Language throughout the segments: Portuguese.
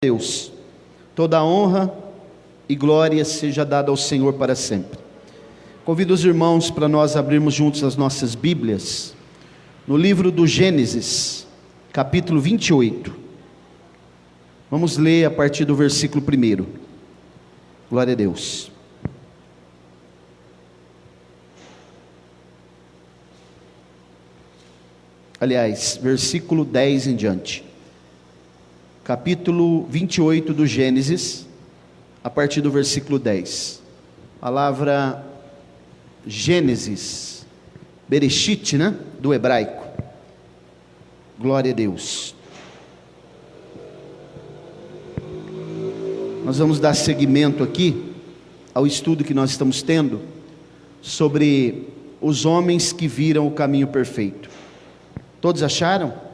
Deus, toda a honra e glória seja dada ao Senhor para sempre. Convido os irmãos para nós abrirmos juntos as nossas Bíblias, no livro do Gênesis, capítulo 28. Vamos ler a partir do versículo 1. Glória a Deus. Aliás, versículo 10 em diante. Capítulo 28 do Gênesis, a partir do versículo 10. Palavra Gênesis, Bereshit, né? Do hebraico. Glória a Deus. Nós vamos dar seguimento aqui ao estudo que nós estamos tendo sobre os homens que viram o caminho perfeito. Todos acharam?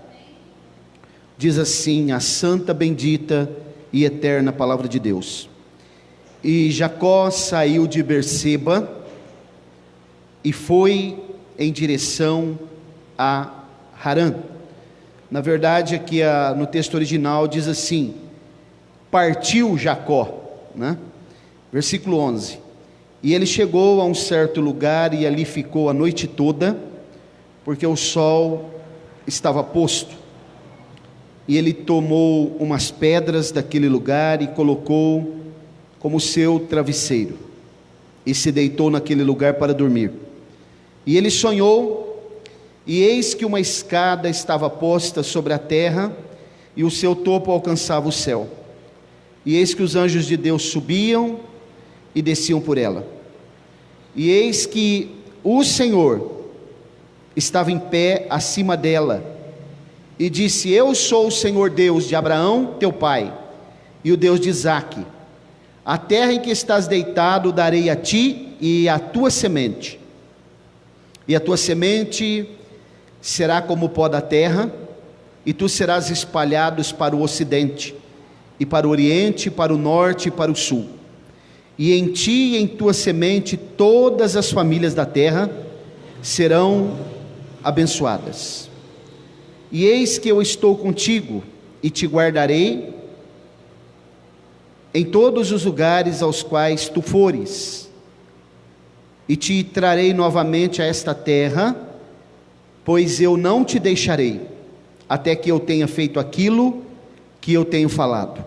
Diz assim a santa, bendita e eterna palavra de Deus: E Jacó saiu de Berseba e foi em direção a Harã. Na verdade aqui no texto original diz assim: partiu Jacó, né? Versículo 11: E ele chegou a um certo lugar e ali ficou a noite toda, porque o sol estava posto. E ele tomou umas pedras daquele lugar e colocou como seu travesseiro, e se deitou naquele lugar para dormir. E ele sonhou, e eis que uma escada estava posta sobre a terra, e o seu topo alcançava o céu. E eis que os anjos de Deus subiam e desciam por ela. E eis que o Senhor estava em pé acima dela, e disse: Eu sou o Senhor Deus de Abraão, teu pai, e o Deus de Isaque. A terra em que estás deitado darei a ti e à tua semente. E a tua semente será como o pó da terra, e tu serás espalhados para o ocidente, e para o oriente, para o norte e para o sul. E em ti e em tua semente todas as famílias da terra serão abençoadas. E eis que eu estou contigo, e te guardarei em todos os lugares aos quais tu fores, e te trarei novamente a esta terra, pois eu não te deixarei, até que eu tenha feito aquilo que eu tenho falado.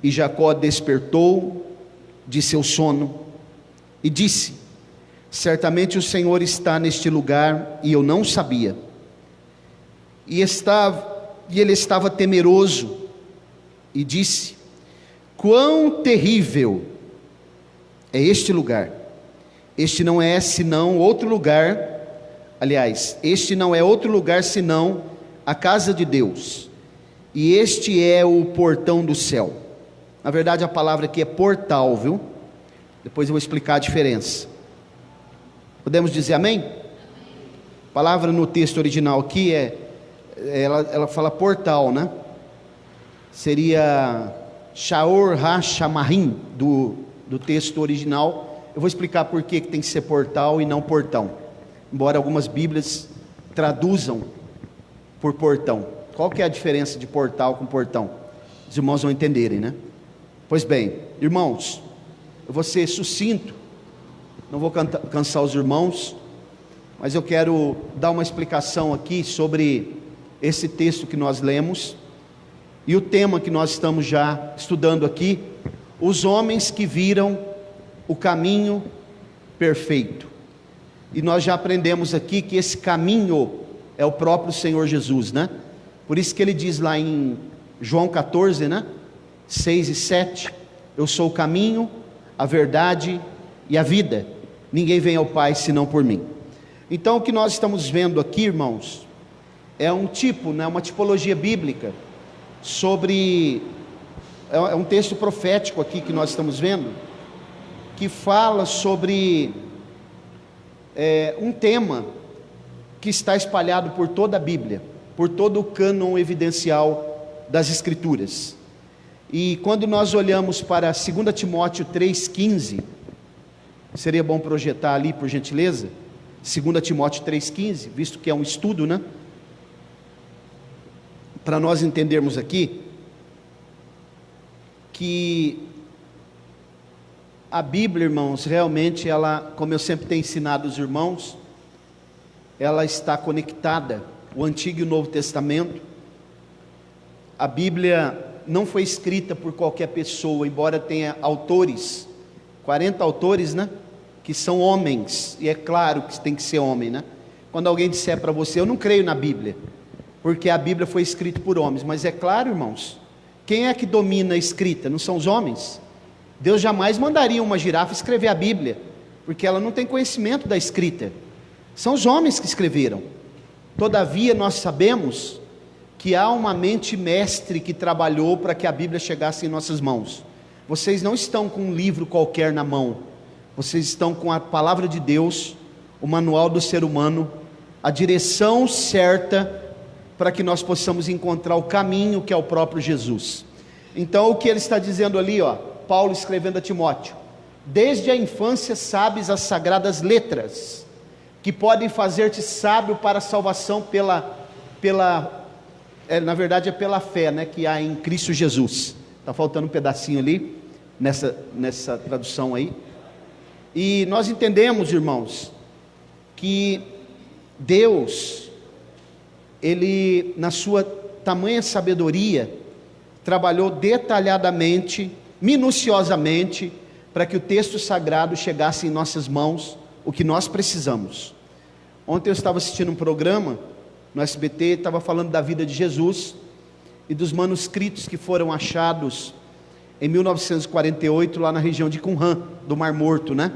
E Jacó despertou de seu sono, e disse: Certamente o Senhor está neste lugar, e eu não sabia. E ele estava temeroso, e disse: Quão terrível é este lugar! Este não é senão outro lugar, aliás, este não é outro lugar senão a casa de Deus, e este é o portão do céu. Na verdade a palavra aqui é portal, viu? Depois eu vou explicar a diferença. Podemos dizer amém? A palavra no texto original aqui ela fala portal, né? Seria Shaor HaShamarim do texto original. Eu vou explicar por que tem que ser portal e não portão, embora algumas Bíblias traduzam por portão. Qual que é a diferença de portal com portão? Os irmãos vão entenderem, né? Pois bem, irmãos, eu vou ser sucinto, não vou cansar os irmãos, mas eu quero dar uma explicação aqui sobre esse texto que nós lemos, e o tema que nós estamos já estudando aqui: os homens que viram o caminho perfeito. E nós já aprendemos aqui que esse caminho é o próprio Senhor Jesus, né? Por isso que ele diz lá em João 14, né? 6 e 7, eu sou o caminho, a verdade e a vida, ninguém vem ao Pai senão por mim. Então o que nós estamos vendo aqui, irmãos, é um tipo, né, uma tipologia bíblica sobre, é um texto profético aqui que nós estamos vendo, que fala sobre um tema que está espalhado por toda a Bíblia, por todo o cânon evidencial das Escrituras. E quando nós olhamos para 2 Timóteo 3,15, seria bom projetar ali, por gentileza, 2 Timóteo 3,15, visto que é um estudo, né? Para nós entendermos aqui, que a Bíblia, irmãos, realmente ela, como eu sempre tenho ensinado os irmãos, ela está conectada, o Antigo e o Novo Testamento. A Bíblia não foi escrita por qualquer pessoa, embora tenha autores, 40 autores, né? Que são homens, e é claro que tem que ser homem, né? Quando alguém disser para você, eu não creio na Bíblia, porque a Bíblia foi escrita por homens, mas é claro, irmãos, quem é que domina a escrita? Não são os homens? Deus jamais mandaria uma girafa escrever a Bíblia, porque ela não tem conhecimento da escrita, são os homens que escreveram. Todavia nós sabemos que há uma mente mestre que trabalhou para que a Bíblia chegasse em nossas mãos. Vocês não estão com um livro qualquer na mão, vocês estão com a palavra de Deus, o manual do ser humano, a direção certa para que nós possamos encontrar o caminho que é o próprio Jesus. Então o que ele está dizendo ali, Paulo escrevendo a Timóteo: desde a infância sabes as sagradas letras, que podem fazer-te sábio para a salvação na verdade é pela fé, né, que há em Cristo Jesus. Está faltando um pedacinho ali, nessa tradução aí. E nós entendemos, irmãos, que Deus, Ele, na sua tamanha sabedoria, trabalhou detalhadamente, minuciosamente, para que o texto sagrado chegasse em nossas mãos, o que nós precisamos. Ontem eu estava assistindo um programa no SBT, estava falando da vida de Jesus e dos manuscritos que foram achados em 1948 lá na região de Qumran, do Mar Morto, né?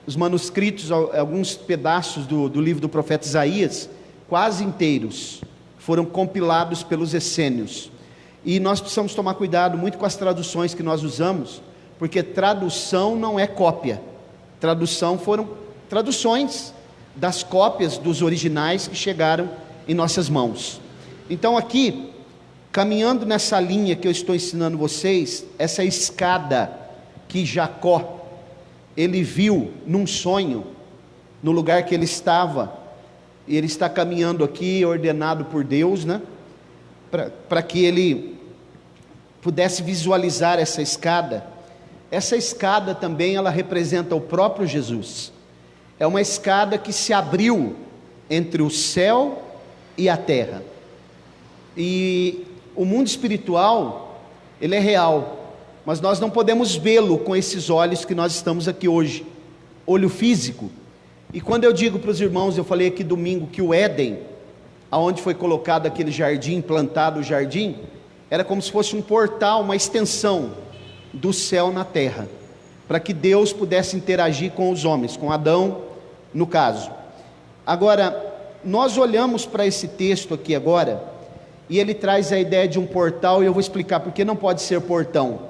Os manuscritos, alguns pedaços do livro do profeta Isaías, quase inteiros, foram compilados pelos essênios. E nós precisamos tomar cuidado muito com as traduções que nós usamos, porque tradução não é cópia. Tradução foram traduções das cópias dos originais que chegaram em nossas mãos. Então aqui, caminhando nessa linha que eu estou ensinando vocês, essa escada que Jacó, ele viu num sonho, no lugar que ele estava, e ele está caminhando aqui, ordenado por Deus, né? Para que ele pudesse visualizar essa escada. Essa escada também, ela representa o próprio Jesus. É uma escada que se abriu entre o céu e a terra. E o mundo espiritual, ele é real, mas nós não podemos vê-lo com esses olhos que nós estamos aqui hoje, olho físico. E quando eu digo para os irmãos, eu falei aqui domingo que o Éden, aonde foi colocado aquele jardim, plantado o jardim, era como se fosse um portal, uma extensão do céu na terra, para que Deus pudesse interagir com os homens, com Adão no caso. Agora, nós olhamos para esse texto aqui agora, e ele traz a ideia de um portal, e eu vou explicar por que não pode ser portão.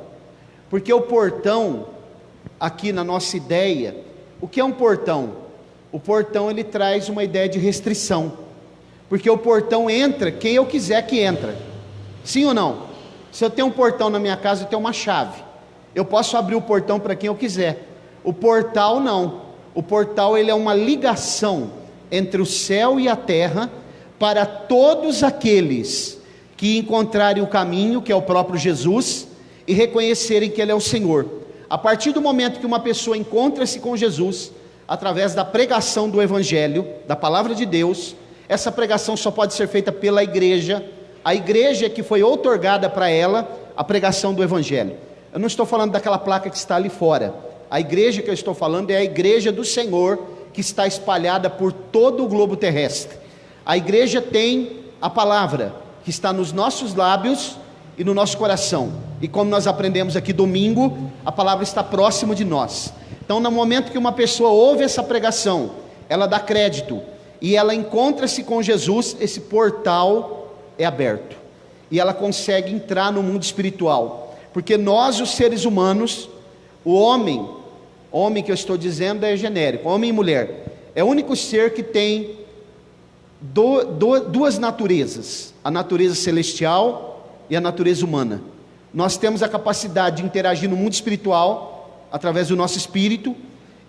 Porque o portão, aqui na nossa ideia, o que é um portão? O portão, ele traz uma ideia de restrição, porque o portão entra quem eu quiser que entra, sim ou não? Se eu tenho um portão na minha casa, eu tenho uma chave, eu posso abrir o portão para quem eu quiser. O portal não, o portal ele é uma ligação entre o céu e a terra, para todos aqueles que encontrarem o caminho, que é o próprio Jesus, e reconhecerem que Ele é o Senhor. A partir do momento que uma pessoa encontra-se com Jesus, através da pregação do Evangelho, da Palavra de Deus, essa pregação só pode ser feita pela igreja, a igreja que foi outorgada para ela a pregação do Evangelho. Eu não estou falando daquela placa que está ali fora, a igreja que eu estou falando é a igreja do Senhor, que está espalhada por todo o globo terrestre. A igreja tem a palavra, que está nos nossos lábios e no nosso coração, e como nós aprendemos aqui domingo, a palavra está próximo de nós. Então no momento que uma pessoa ouve essa pregação, ela dá crédito, e ela encontra-se com Jesus, esse portal é aberto, e ela consegue entrar no mundo espiritual, porque nós os seres humanos, o homem que eu estou dizendo é genérico, homem e mulher, é o único ser que tem duas naturezas, a natureza celestial e a natureza humana. Nós temos a capacidade de interagir no mundo espiritual, através do nosso espírito,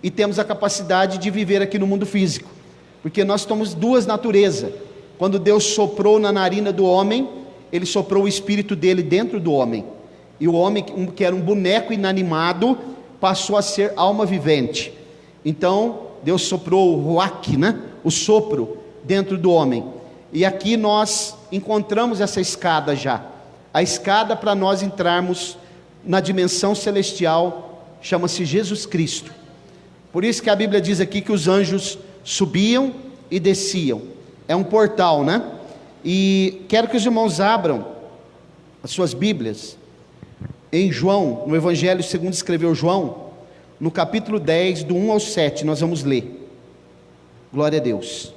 e temos a capacidade de viver aqui no mundo físico, porque nós somos duas naturezas. Quando Deus soprou na narina do homem, Ele soprou o espírito dele dentro do homem, E o homem que era um boneco inanimado passou a ser alma vivente. Então Deus soprou o ruach, o sopro dentro do homem. E aqui nós encontramos essa escada já. A escada para nós entrarmos na dimensão celestial chama-se Jesus Cristo. Por isso que a Bíblia diz aqui que os anjos subiam e desciam. É um portal, E quero que os irmãos abram as suas Bíblias em João, no Evangelho segundo escreveu João, no capítulo 10, do 1 ao 7, nós vamos ler. Glória a Deus.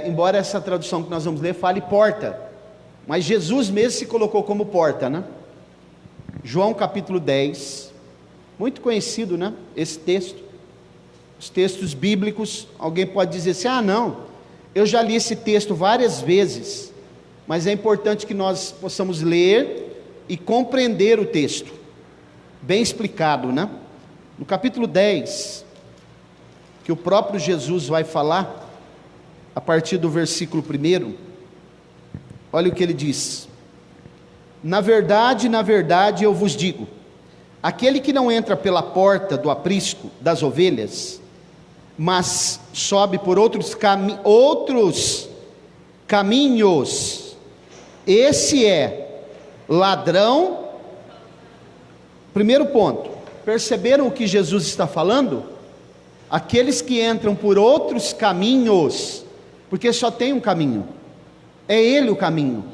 Embora essa tradução que nós vamos ler fale porta, mas Jesus mesmo se colocou como porta, João capítulo 10, muito conhecido, esse texto. Os textos bíblicos, alguém pode dizer assim, não, eu já li esse texto várias vezes, mas é importante que nós possamos ler e compreender o texto, bem explicado, No capítulo 10, que o próprio Jesus vai falar, a partir do versículo 1, olha o que ele diz: na verdade, eu vos digo, aquele que não entra pela porta do aprisco das ovelhas, mas sobe por outros caminhos, esse é ladrão. Primeiro ponto, perceberam o que Jesus está falando? Aqueles que entram por outros caminhos, porque só tem um caminho, é Ele o caminho,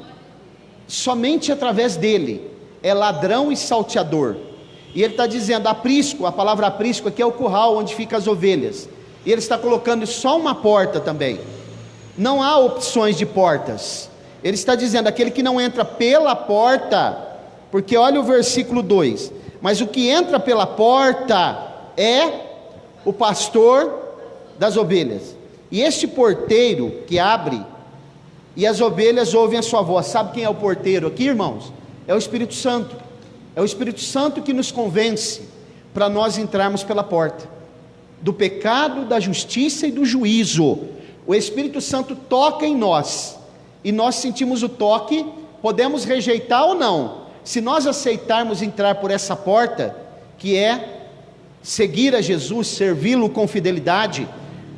somente através dele, é ladrão e salteador. E ele está dizendo, aprisco, a palavra aprisco aqui é o curral onde ficam as ovelhas, e ele está colocando só uma porta também, não há opções de portas. Ele está dizendo, aquele que não entra pela porta, porque olha o versículo 2, mas o que entra pela porta é o pastor das ovelhas, e este porteiro que abre, e as ovelhas ouvem a sua voz. Sabe quem é o porteiro aqui, irmãos? É o Espírito Santo. É o Espírito Santo que nos convence para nós entrarmos pela porta do pecado, da justiça e do juízo. O Espírito Santo toca em nós, e nós sentimos o toque, podemos rejeitar ou não. Se nós aceitarmos entrar por essa porta, que é seguir a Jesus, servi-lo com fidelidade,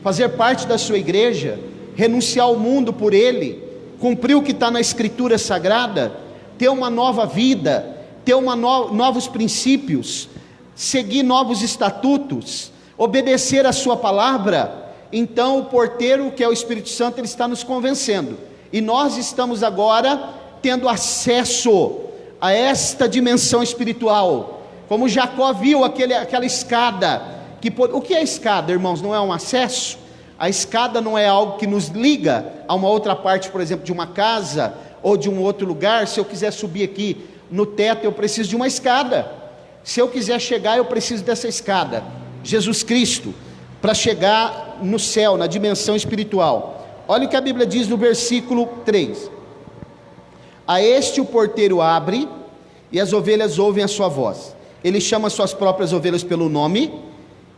fazer parte da sua igreja, renunciar ao mundo por Ele, cumprir o que está na Escritura Sagrada, ter uma nova vida, ter novos princípios, seguir novos estatutos, obedecer a sua palavra, então o porteiro, que é o Espírito Santo, ele está nos convencendo, e nós estamos agora tendo acesso a esta dimensão espiritual, como Jacó viu aquela escada, o que é escada, irmãos? Não é um acesso? A escada não é algo que nos liga a uma outra parte, por exemplo, de uma casa, ou de um outro lugar. Se eu quiser subir aqui no teto, eu preciso de uma escada. Se eu quiser chegar, eu preciso dessa escada, Jesus Cristo, para chegar no céu, na dimensão espiritual. Olha o que a Bíblia diz no versículo 3: a este o porteiro abre, e as ovelhas ouvem a sua voz. Ele chama as suas próprias ovelhas pelo nome,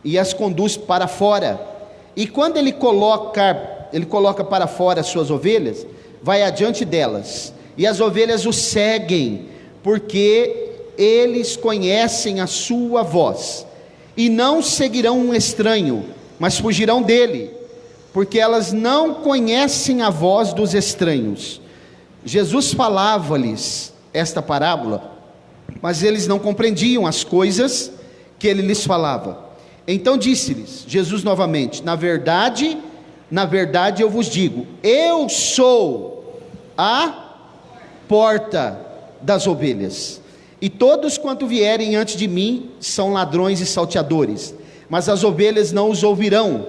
e as conduz para fora. E quando ele coloca para fora as suas ovelhas, vai adiante delas, e as ovelhas o seguem, porque eles conhecem a sua voz, e não seguirão um estranho, mas fugirão dele, porque elas não conhecem a voz dos estranhos. Jesus falava-lhes esta parábola, mas eles não compreendiam as coisas que ele lhes falava. Então disse-lhes Jesus novamente: na verdade eu vos digo, eu sou a porta das ovelhas, e todos quanto vierem antes de mim são ladrões e salteadores, mas as ovelhas não os ouvirão.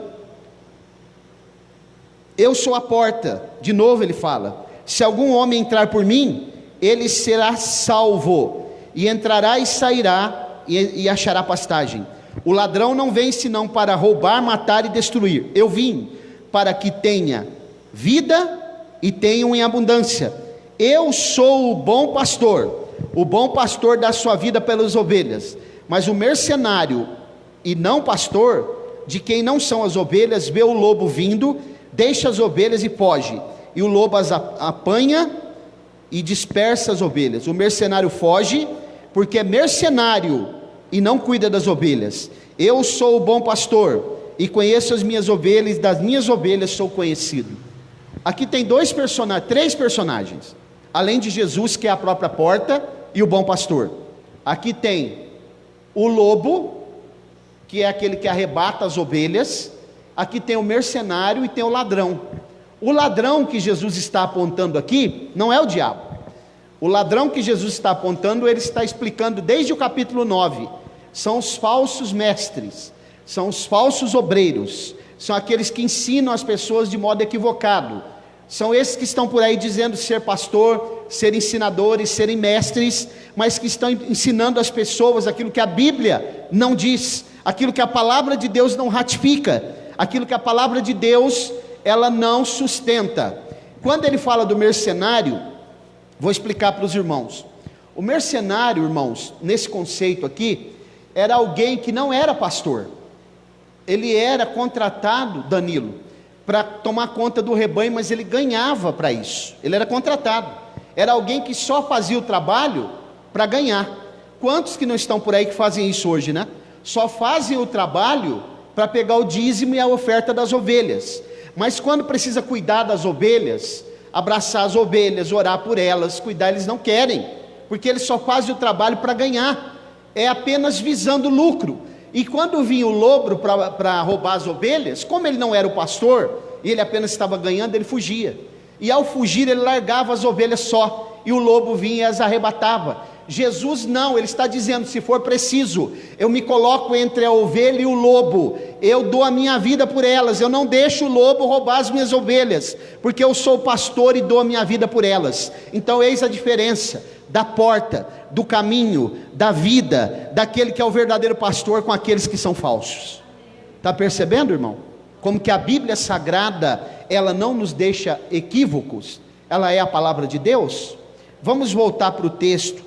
Eu sou a porta. De novo ele fala: se algum homem entrar por mim, ele será salvo, e entrará e sairá, e achará pastagem. O ladrão não vem senão para roubar, matar e destruir. Eu vim para que tenha vida e tenham em abundância. Eu sou o bom pastor dá sua vida pelas ovelhas. Mas o mercenário e não pastor, de quem não são as ovelhas, vê o lobo vindo, deixa as ovelhas e foge, e o lobo as apanha e dispersa as ovelhas. O mercenário foge, porque é mercenário e não cuida das ovelhas. Eu sou o bom pastor, e conheço as minhas ovelhas, das minhas ovelhas sou conhecido. Aqui tem três personagens, além de Jesus, que é a própria porta, e o bom pastor. Aqui tem o lobo, que é aquele que arrebata as ovelhas. Aqui tem o mercenário e tem o ladrão. O ladrão que Jesus está apontando aqui, não é o diabo. O ladrão que Jesus está apontando, ele está explicando desde o capítulo 9, são os falsos mestres, são os falsos obreiros, são aqueles que ensinam as pessoas de modo equivocado, são esses que estão por aí dizendo ser pastor, ser ensinadores, serem mestres, mas que estão ensinando as pessoas aquilo que a Bíblia não diz, aquilo que a palavra de Deus não ratifica, aquilo que a palavra de Deus, ela não sustenta. Quando ele fala do mercenário, vou explicar para os irmãos. O mercenário, irmãos, nesse conceito aqui, era alguém que não era pastor. Ele era contratado, Danilo, para tomar conta do rebanho, mas ele ganhava para isso. Ele era contratado. Era alguém que só fazia o trabalho para ganhar. Quantos que não estão por aí que fazem isso hoje, né? Só fazem o trabalho para pegar o dízimo e a oferta das ovelhas. Mas quando precisa cuidar das ovelhas, abraçar as ovelhas, orar por elas, cuidar, eles não querem, porque eles só fazem o trabalho para ganhar, é apenas visando lucro. E quando vinha o lobo para roubar as ovelhas, como ele não era o pastor, e ele apenas estava ganhando, ele fugia, e ao fugir ele largava as ovelhas só, e o lobo vinha e as arrebatava. Jesus não, ele está dizendo, se for preciso, eu me coloco entre a ovelha e o lobo, eu dou a minha vida por elas, eu não deixo o lobo roubar as minhas ovelhas, porque eu sou pastor e dou a minha vida por elas. Então eis a diferença da porta, do caminho, da vida, daquele que é o verdadeiro pastor com aqueles que são falsos. Está percebendo, irmão? Como que a Bíblia Sagrada, ela não nos deixa equívocos, ela é a palavra de Deus. Vamos voltar para o texto.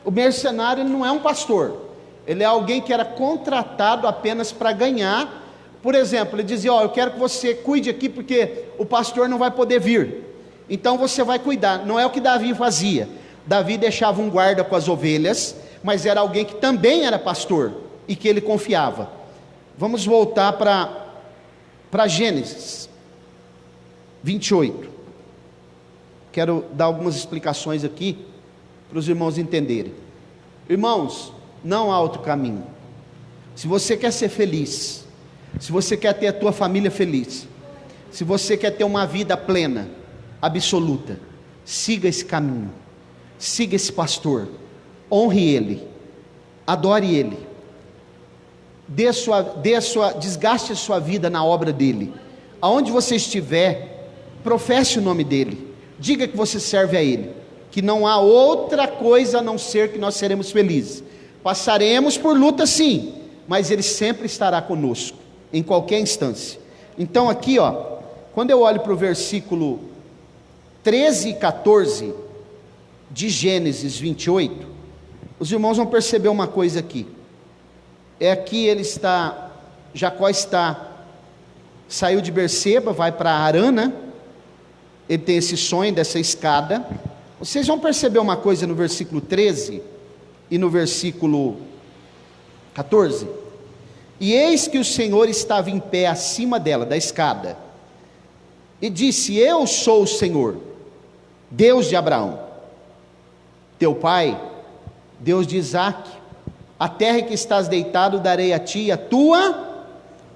O mercenário não é um pastor, ele é alguém que era contratado apenas para ganhar. Por exemplo, ele dizia, eu quero que você cuide aqui, porque o pastor não vai poder vir, então você vai cuidar. Não é o que Davi fazia. Davi deixava um guarda com as ovelhas, mas era alguém que também era pastor, e que ele confiava. Vamos voltar para Gênesis 28, quero dar algumas explicações aqui, para os irmãos entenderem. Irmãos, não há outro caminho. Se você quer ser feliz, se você quer ter a tua família feliz, se você quer ter uma vida plena, absoluta, siga esse caminho, siga esse pastor, honre ele, adore ele, desgaste a sua vida na obra dele. Aonde você estiver, professe o nome dele, diga que você serve a ele, que não há outra coisa a não ser que nós seremos felizes. Passaremos por luta sim, mas ele sempre estará conosco, em qualquer instância. Então aqui, quando eu olho para o versículo 13 e 14 de Gênesis 28, os irmãos vão perceber uma coisa aqui. É aqui Jacó saiu de Berseba, vai para Harã, né? Ele tem esse sonho dessa escada. Vocês vão perceber uma coisa no versículo 13 e no versículo 14. E eis que o Senhor estava em pé acima dela, da escada, e disse, eu sou o Senhor, Deus de Abraão, teu pai, Deus de Isaque, a terra em que estás deitado darei a ti, a tua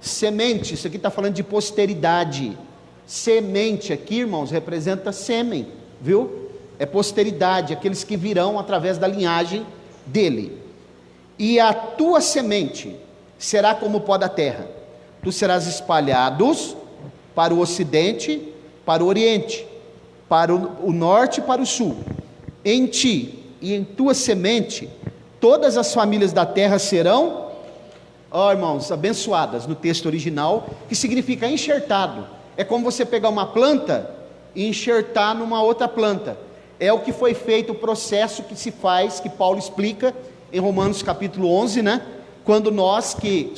semente. Isso aqui está falando de posteridade. Semente aqui, irmãos, representa sêmen, viu? É posteridade, aqueles que virão através da linhagem dele. E a tua semente será como o pó da terra, tu serás espalhados para o ocidente, para o oriente, para o norte e para o sul. Em ti e em tua semente todas as famílias da terra serão, irmãos, abençoadas, no texto original, que significa enxertado. É como você pegar uma planta e enxertar numa outra planta. É o que foi feito, o processo que se faz, que Paulo explica em Romanos capítulo 11, né? Quando nós que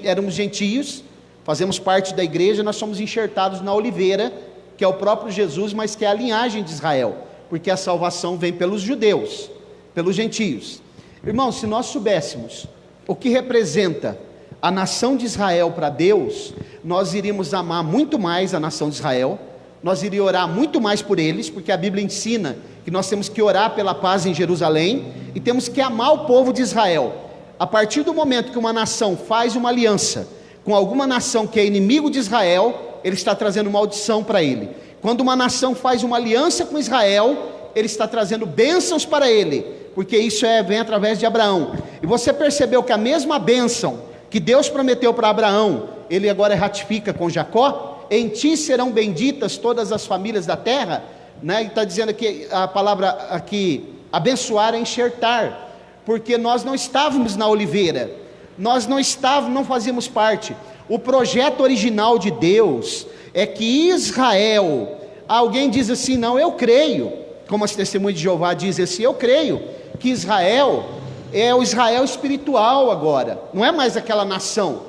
éramos gentios, fazemos parte da igreja, nós somos enxertados na oliveira, que é o próprio Jesus, mas que é a linhagem de Israel, porque a salvação vem pelos judeus, pelos gentios. Irmãos, se nós soubéssemos o que representa a nação de Israel para Deus, nós iríamos amar muito mais a nação de Israel, nós iríamos orar muito mais por eles, porque a Bíblia ensina que nós temos que orar pela paz em Jerusalém, e temos que amar o povo de Israel. A partir do momento que uma nação faz uma aliança com alguma nação que é inimigo de Israel, ele está trazendo maldição para ele. Quando uma nação faz uma aliança com Israel, ele está trazendo bênçãos para ele, porque isso vem através de Abraão. E você percebeu que a mesma bênção que Deus prometeu para Abraão, ele agora ratifica com Jacó: em ti serão benditas todas as famílias da terra, né? E está dizendo aqui, a palavra aqui, abençoar é enxertar, porque nós não estávamos na oliveira, nós não fazíamos parte. O projeto original de Deus é que Israel, alguém diz assim, não, eu creio, como as testemunhas de Jeová dizem assim, eu creio que Israel é o Israel espiritual agora, não é mais aquela nação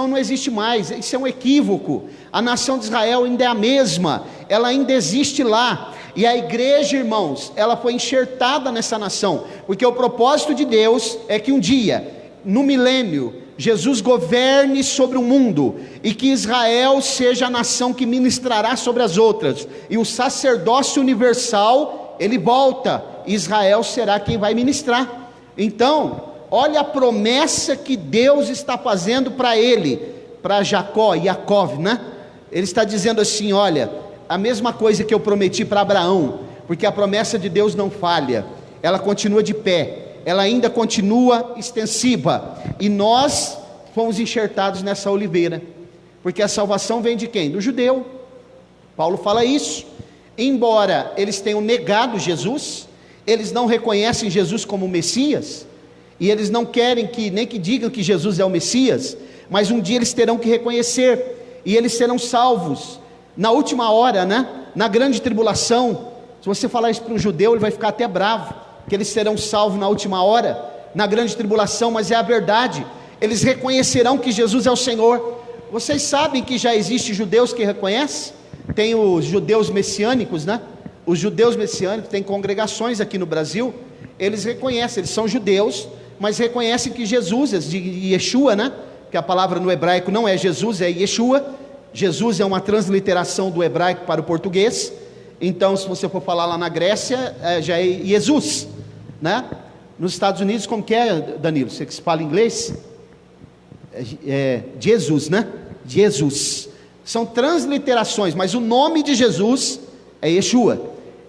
não existe mais, isso é um equívoco. A nação de Israel ainda é a mesma, ela ainda existe lá, e a igreja, irmãos, ela foi enxertada nessa nação, porque o propósito de Deus é que um dia, no milênio, Jesus governe sobre o mundo, e que Israel seja a nação que ministrará sobre as outras, e o sacerdócio universal, ele volta, Israel será quem vai ministrar. Então, olha a promessa que Deus está fazendo para ele, para Jacó, Yaakov, né? Ele está dizendo assim, olha, a mesma coisa que eu prometi para Abraão, porque a promessa de Deus não falha, ela continua de pé, ela ainda continua extensiva, e nós fomos enxertados nessa oliveira, porque a salvação vem de quem? Do judeu. Paulo fala isso. Embora eles tenham negado Jesus, eles não reconhecem Jesus como Messias, e eles não querem nem que digam que Jesus é o Messias, mas um dia eles terão que reconhecer, e eles serão salvos, na última hora, né? Na grande tribulação. Se você falar isso para um judeu, ele vai ficar até bravo, que eles serão salvos na última hora, na grande tribulação, mas é a verdade, eles reconhecerão que Jesus é o Senhor. Vocês sabem que já existem judeus que reconhecem? Tem os judeus messiânicos, né? Os judeus messiânicos, tem congregações aqui no Brasil, eles reconhecem, eles são judeus, mas reconhecem que Jesus, de Yeshua, né? Que a palavra no hebraico não é Jesus, é Yeshua. Jesus é uma transliteração do hebraico para o português. Então, se você for falar lá na Grécia, já é Jesus, né? Nos Estados Unidos, como que é, Danilo? Você que fala inglês? Jesus, né? Jesus. São transliterações, mas o nome de Jesus é Yeshua.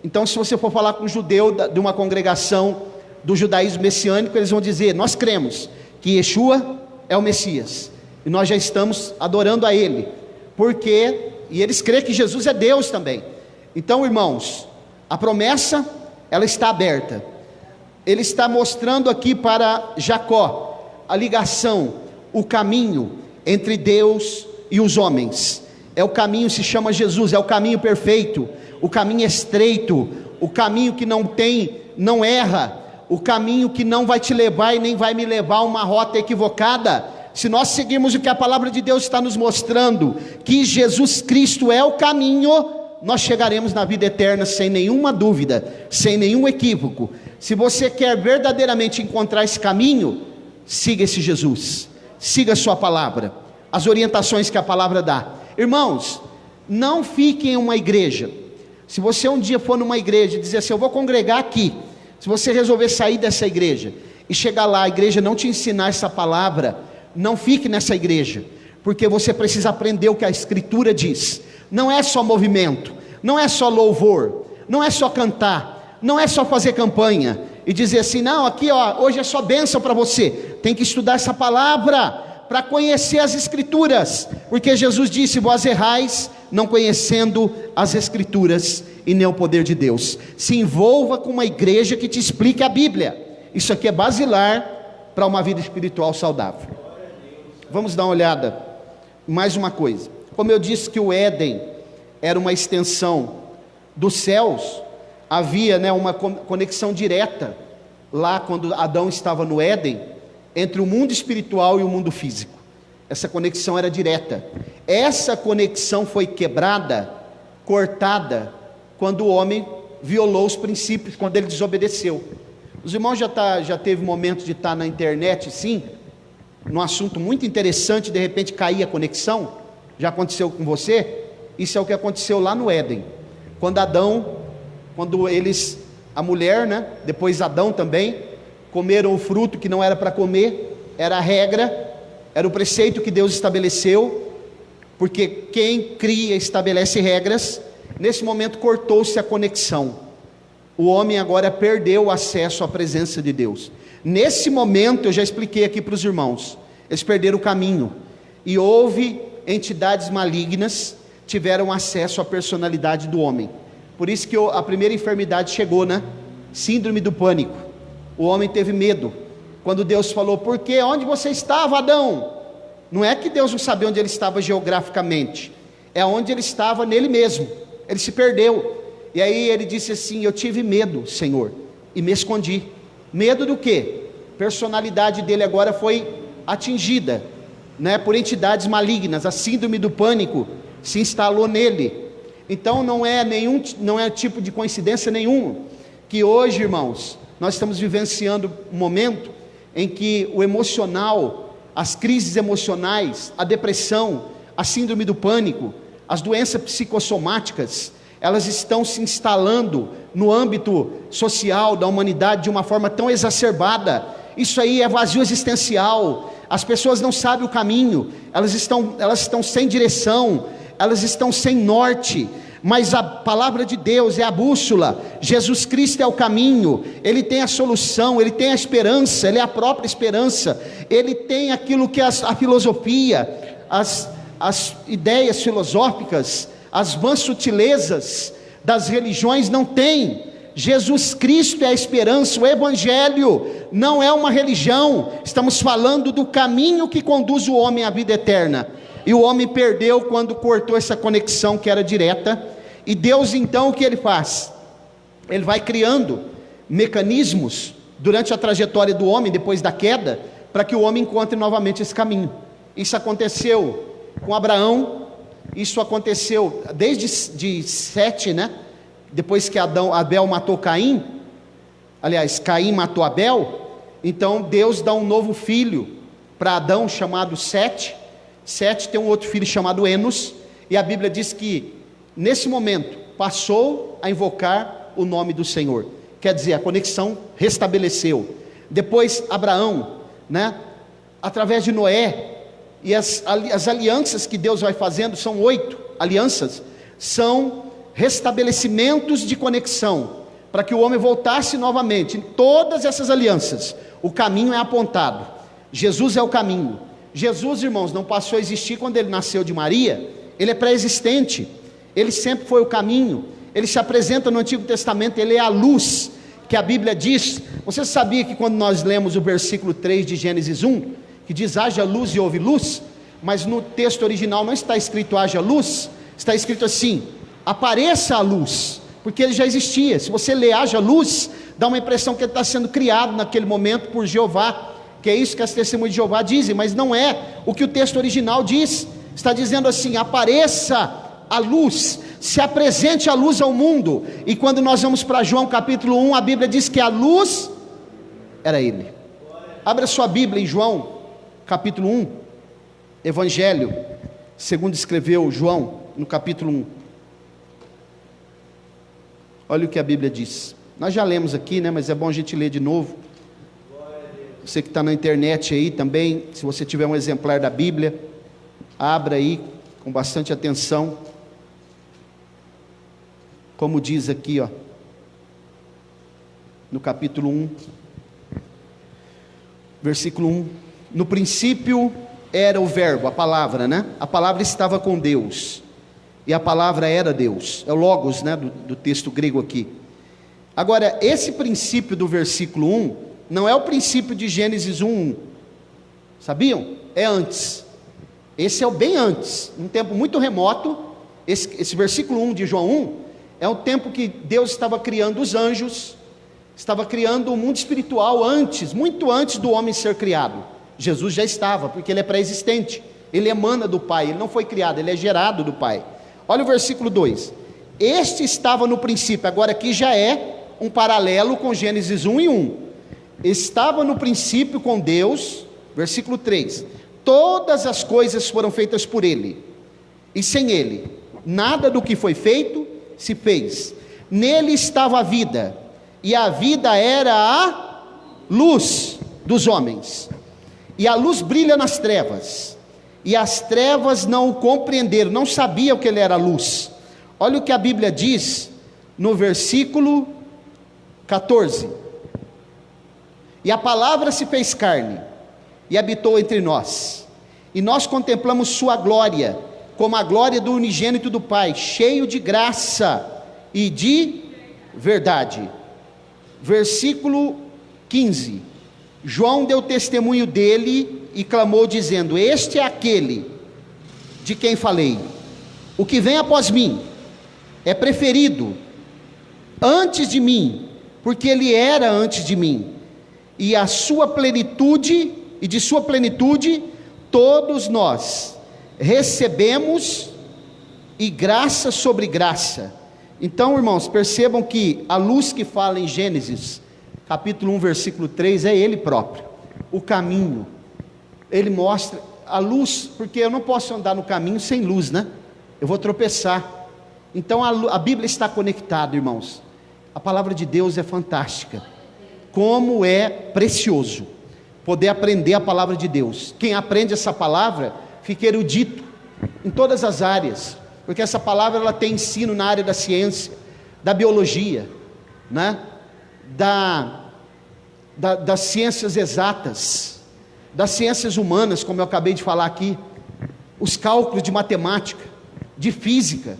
Então, se você for falar com um judeu de uma congregação do judaísmo messiânico, eles vão dizer, nós cremos que Yeshua é o Messias, e nós já estamos adorando a Ele, e eles creem que Jesus é Deus também. Então, irmãos, a promessa, ela está aberta. Ele está mostrando aqui para Jacó, a ligação, o caminho entre Deus e os homens, o caminho se chama Jesus, é o caminho perfeito, o caminho estreito, o caminho que não erra, o caminho que não vai te levar e nem vai me levar a uma rota equivocada. Se nós seguirmos o que a palavra de Deus está nos mostrando, que Jesus Cristo é o caminho, nós chegaremos na vida eterna sem nenhuma dúvida, sem nenhum equívoco. Se você quer verdadeiramente encontrar esse caminho, siga esse Jesus, siga a sua palavra, as orientações que a palavra dá. Irmãos, não fique em uma igreja. Se você um dia for numa igreja e dizer assim, eu vou congregar aqui, se você resolver sair dessa igreja e chegar lá, a igreja não te ensinar essa palavra, não fique nessa igreja, porque você precisa aprender o que a Escritura diz. Não é só movimento, não é só louvor, não é só cantar, não é só fazer campanha e dizer assim, não, aqui hoje é só bênção para você. Tem que estudar essa palavra para conhecer as Escrituras, porque Jesus disse, vós errais não conhecendo as Escrituras e nem o poder de Deus. Se envolva com uma igreja que te explique a Bíblia. Isso aqui é basilar para uma vida espiritual saudável. Vamos dar uma olhada em mais uma coisa. Como eu disse que o Éden era uma extensão dos céus, havia, uma conexão direta lá quando Adão estava no Éden, entre o mundo espiritual e o mundo físico. Essa conexão era direta. Essa conexão foi quebrada cortada quando o homem violou os princípios, quando ele desobedeceu. Os irmãos já teve momento de estar na internet, sim, num assunto muito interessante, de repente cair a conexão? Já aconteceu com você? Isso é o que aconteceu lá no Éden, quando a mulher, né, depois Adão também, comeram o fruto que não era para comer, era a regra, era o preceito que Deus estabeleceu, porque quem cria estabelece regras. Nesse momento cortou-se a conexão, o homem agora perdeu o acesso à presença de Deus. Nesse momento, eu já expliquei aqui para os irmãos, eles perderam o caminho, e houve entidades malignas, tiveram acesso à personalidade do homem. Por isso que a primeira enfermidade chegou, né? Síndrome do pânico. O homem teve medo, quando Deus falou: por quê? Onde você estava, Adão? Não é que Deus não sabia onde ele estava geograficamente, é onde ele estava nele mesmo. Ele se perdeu, e aí ele disse assim: eu tive medo, Senhor, e me escondi. Medo do quê? Personalidade dele agora foi atingida, né, por entidades malignas. A síndrome do pânico se instalou nele. Então não é tipo de coincidência nenhuma que hoje, irmãos, nós estamos vivenciando um momento em que o emocional, as crises emocionais, a depressão, a síndrome do pânico, as doenças psicossomáticas, elas estão se instalando no âmbito social da humanidade de uma forma tão exacerbada. Isso aí é vazio existencial. As pessoas não sabem o caminho, elas estão sem direção, elas estão sem norte. Mas a palavra de Deus é a bússola, Jesus Cristo é o caminho, Ele tem a solução, Ele tem a esperança, Ele é a própria esperança, Ele tem aquilo que a filosofia, as ideias filosóficas, as vãs sutilezas das religiões não têm. Jesus Cristo é a esperança. O Evangelho não é uma religião, estamos falando do caminho que conduz o homem à vida eterna. E o homem perdeu quando cortou essa conexão que era direta. E Deus então o que Ele faz? Ele vai criando mecanismos durante a trajetória do homem depois da queda, para que o homem encontre novamente esse caminho. Isso aconteceu com Abraão, isso aconteceu desde Sete, né? Depois que Abel matou Caim, aliás, Caim matou Abel, então Deus dá um novo filho para Adão chamado Sete. Sete tem um outro filho chamado Enos, e a Bíblia diz que nesse momento passou a invocar o nome do Senhor, quer dizer, a conexão restabeleceu. Depois Abraão, né, através de Noé, e as alianças que Deus vai fazendo, são 8 alianças, são restabelecimentos de conexão, para que o homem voltasse novamente. Em todas essas alianças, o caminho é apontado, Jesus é o caminho. Jesus, irmãos, não passou a existir quando Ele nasceu de Maria, Ele é pré-existente, Ele sempre foi o caminho. Ele se apresenta no Antigo Testamento, Ele é a luz, que a Bíblia diz. Você sabia que quando nós lemos o versículo 3 de Gênesis 1, que diz haja luz e houve luz, mas no texto original não está escrito haja luz, está escrito assim, apareça a luz, porque ele já existia. Se você lê haja luz, dá uma impressão que ele está sendo criado naquele momento por Jeová, que é isso que as testemunhas de Jeová dizem, mas não é o que o texto original diz. Está dizendo assim, apareça a luz, se apresente a luz ao mundo. E quando nós vamos para João capítulo 1, a Bíblia diz que a luz era Ele. Abra sua Bíblia em João capítulo 1, Evangelho segundo escreveu João, no capítulo 1. Olha o que a Bíblia diz. Nós já lemos aqui, né, mas é bom a gente ler de novo. Você que está na internet aí também, se você tiver um exemplar da Bíblia, abra aí com bastante atenção. Como diz aqui, ó, no capítulo 1, versículo 1. No princípio era o verbo, a palavra, né? A palavra estava com Deus, e a palavra era Deus. É o logos, né, do texto grego aqui. Agora, esse princípio do versículo 1, não é o princípio de Gênesis 1:1. Sabiam? É antes. Esse é o bem antes, um tempo muito remoto. Esse versículo 1 de João 1, é o tempo que Deus estava criando os anjos, estava criando o mundo espiritual antes, muito antes do homem ser criado. Jesus já estava, porque Ele é pré-existente, Ele emana do Pai, Ele não foi criado, Ele é gerado do Pai. Olha o versículo 2, Este estava no princípio. Agora aqui já é um paralelo com Gênesis 1:1. Estava no princípio com Deus, versículo 3. Todas as coisas foram feitas por Ele, e sem Ele, nada do que foi feito se fez. Nele estava a vida, e a vida era a luz dos homens. E a luz brilha nas trevas, e as trevas não o compreenderam, não sabiam que ele era luz. Olha o que a Bíblia diz no versículo 14. E a palavra se fez carne, e habitou entre nós, e nós contemplamos sua glória, como a glória do unigênito do Pai, cheio de graça e de verdade. Versículo 15. João deu testemunho dele e clamou dizendo: este é aquele de quem falei, o que vem após mim é preferido antes de mim, porque ele era antes de mim, e a sua plenitude, e de sua plenitude todos nós recebemos, e graça sobre graça. Então, irmãos, percebam que a luz que fala em Gênesis capítulo 1, versículo 3, é Ele próprio, o caminho. Ele mostra a luz, porque eu não posso andar no caminho sem luz, né? Eu vou tropeçar. Então a Bíblia está conectada, irmãos. A palavra de Deus é fantástica. Como é precioso poder aprender a palavra de Deus. Quem aprende essa palavra fica erudito em todas as áreas, porque essa palavra ela tem ensino na área da ciência, da biologia, né? Das ciências exatas, das ciências humanas, como eu acabei de falar aqui, os cálculos de matemática, de física,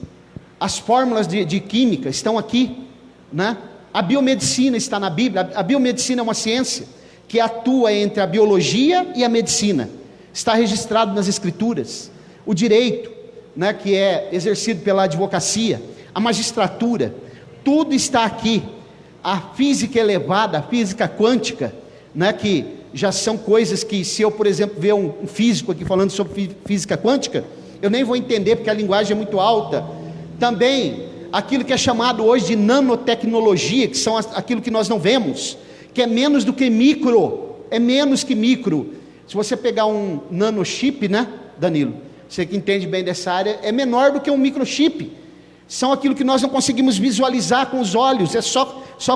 as fórmulas de química estão aqui, né? A biomedicina está na Bíblia. A biomedicina é uma ciência que atua entre a biologia e a medicina, está registrado nas escrituras. O direito, né, que é exercido pela advocacia, a magistratura, tudo está aqui. A física elevada, a física quântica, né, que já são coisas que, se eu, por exemplo, ver um físico aqui falando sobre física quântica, eu nem vou entender, porque a linguagem é muito alta. Também aquilo que é chamado hoje de nanotecnologia, que são aquilo que nós não vemos, que é menos do que micro, é menos que micro. Se você pegar um nanochip, né, Danilo, você que entende bem dessa área, é menor do que um microchip. São aquilo que nós não conseguimos visualizar com os olhos, é só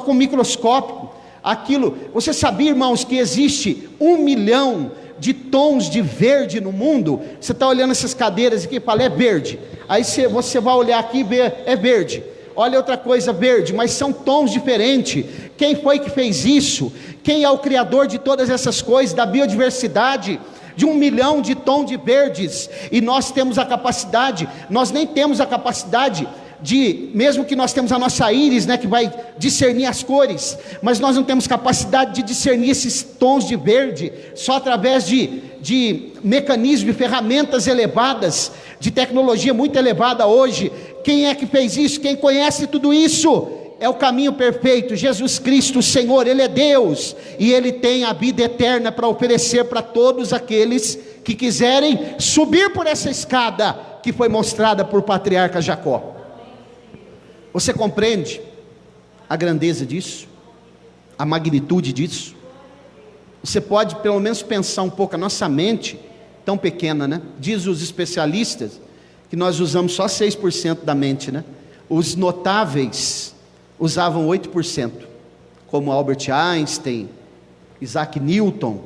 com o microscópio. Aquilo, você sabia, irmãos, que existe 1 milhão de tons de verde no mundo? Você está olhando essas cadeiras aqui e fala, é verde. Aí você vai olhar aqui e ver, é verde. Olha outra coisa, verde, mas são tons diferentes. Quem foi que fez isso? Quem é o criador de todas essas coisas, da biodiversidade? De 1 milhão de tons de verdes, e nós temos a capacidade, nós nem temos a capacidade de, mesmo que nós temos a nossa íris, né, que vai discernir as cores, mas nós não temos capacidade de discernir esses tons de verde, só através de mecanismos, de ferramentas elevadas, de tecnologia muito elevada hoje. Quem é que fez isso? Quem conhece tudo isso? É o caminho perfeito, Jesus Cristo, o Senhor. Ele é Deus, e Ele tem a vida eterna para oferecer para todos aqueles que quiserem subir por essa escada que foi mostrada por patriarca Jacó. Você compreende a grandeza disso? A magnitude disso? Você pode pelo menos pensar um pouco, a nossa mente tão pequena, né? Diz os especialistas que nós usamos só 6% da mente, né? Os notáveis usavam 8%, como Albert Einstein, Isaac Newton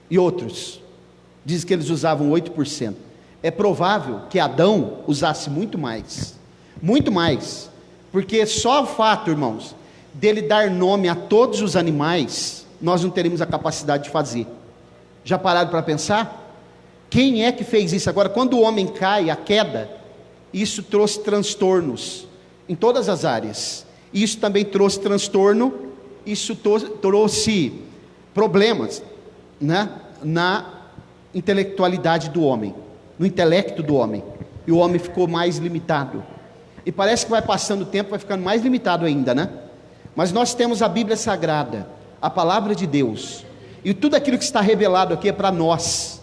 e outros. Diz que eles usavam 8%. É provável que Adão usasse muito mais, porque só o fato, irmãos, dele dar nome a todos os animais, nós não teríamos a capacidade de fazer. Já pararam para pensar? Quem é que fez isso? Agora, quando o homem cai, a queda, isso trouxe transtornos em todas as áreas. Isso também trouxe transtorno, isso trouxe problemas, né, na intelectualidade do homem, no intelecto do homem, e o homem ficou mais limitado, e parece que vai passando o tempo, vai ficando mais limitado ainda, né? Mas nós temos a Bíblia Sagrada, a palavra de Deus, e tudo aquilo que está revelado aqui é para nós,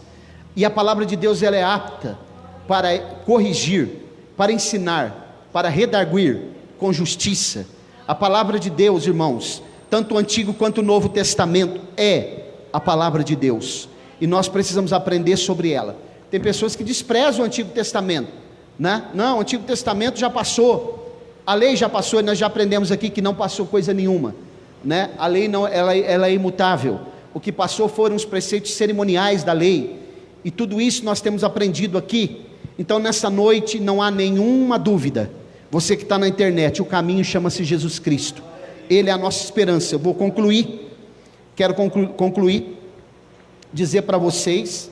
e a palavra de Deus ela é apta para corrigir, para ensinar, para redarguir com justiça. A palavra de Deus, irmãos, tanto o Antigo quanto o Novo Testamento, é a palavra de Deus, e nós precisamos aprender sobre ela. Tem pessoas que desprezam o Antigo Testamento, né? Não, o Antigo Testamento já passou, a lei já passou, e nós já aprendemos aqui que não passou coisa nenhuma, né? A lei não, ela é imutável. O que passou foram os preceitos cerimoniais da lei, e tudo isso nós temos aprendido aqui. Então nessa noite não há nenhuma dúvida, você que está na internet, o caminho chama-se Jesus Cristo, Ele é a nossa esperança. Eu vou concluir, quero concluir, dizer para vocês,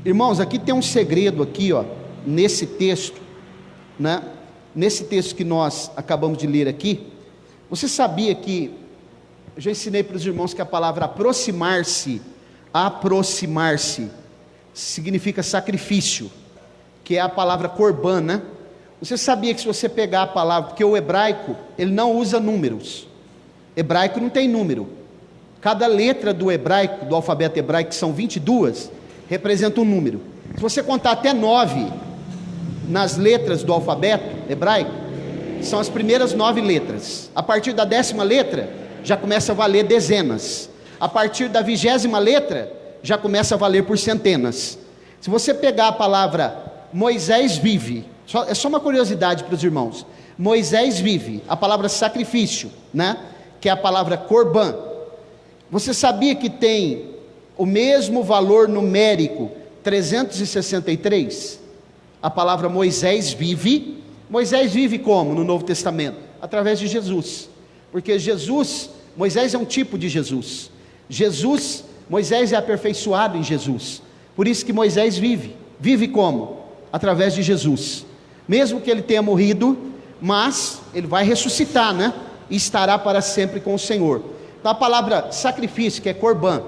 irmãos, aqui tem um segredo aqui, ó, nesse texto, né? Nesse texto que nós acabamos de ler aqui. Você sabia que, eu já ensinei para os irmãos que a palavra aproximar-se, significa sacrifício, que é a palavra corban, né? Você sabia que se você pegar a palavra, porque o hebraico, ele não usa números, hebraico não tem número, cada letra do hebraico, do alfabeto hebraico, que são 22, representa um número. Se você contar até 9 nas letras do alfabeto hebraico, são as primeiras 9 letras. A partir da 10ª letra, já começa a valer dezenas. A partir da 20ª letra, já começa a valer por centenas. Se você pegar a palavra Moisés vive, é só uma curiosidade para os irmãos, Moisés vive, a palavra sacrifício, né? Que é a palavra corban. Você sabia que tem o mesmo valor numérico, 363? A palavra Moisés vive como no Novo Testamento? Através de Jesus, porque Jesus, Moisés é um tipo de Jesus, Moisés é aperfeiçoado em Jesus, por isso que Moisés vive como? Através de Jesus, mesmo que ele tenha morrido, mas ele vai ressuscitar, né? E estará para sempre com o Senhor. Então a palavra sacrifício, que é corban,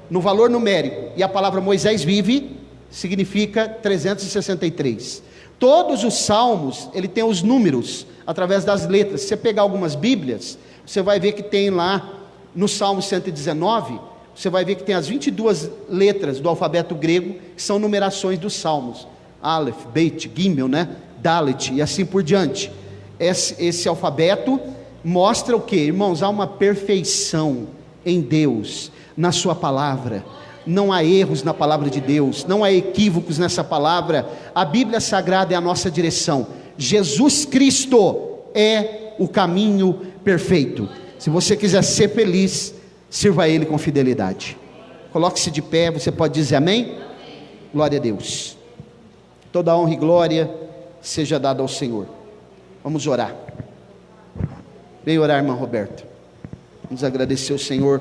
no valor numérico, e a palavra Moisés vive, significa 363. Todos os salmos, ele tem os números, através das letras. Se você pegar algumas bíblias, você vai ver que tem lá, no Salmo 119, você vai ver que tem as 22 letras do alfabeto grego, que são numerações dos salmos, Aleph, Beit, Gimel, né? Dalet, e assim por diante. Esse alfabeto mostra o que, irmãos? Há uma perfeição em Deus, na sua palavra. Não há erros na palavra de Deus, não há equívocos nessa palavra. A Bíblia Sagrada é a nossa direção. Jesus Cristo é o caminho perfeito. Se você quiser ser feliz, sirva a Ele com fidelidade. Coloque-se de pé, você pode dizer amém? Glória a Deus. Toda honra e glória seja dada ao Senhor. Vamos orar. Vem orar, irmã Roberta. Vamos agradecer ao Senhor.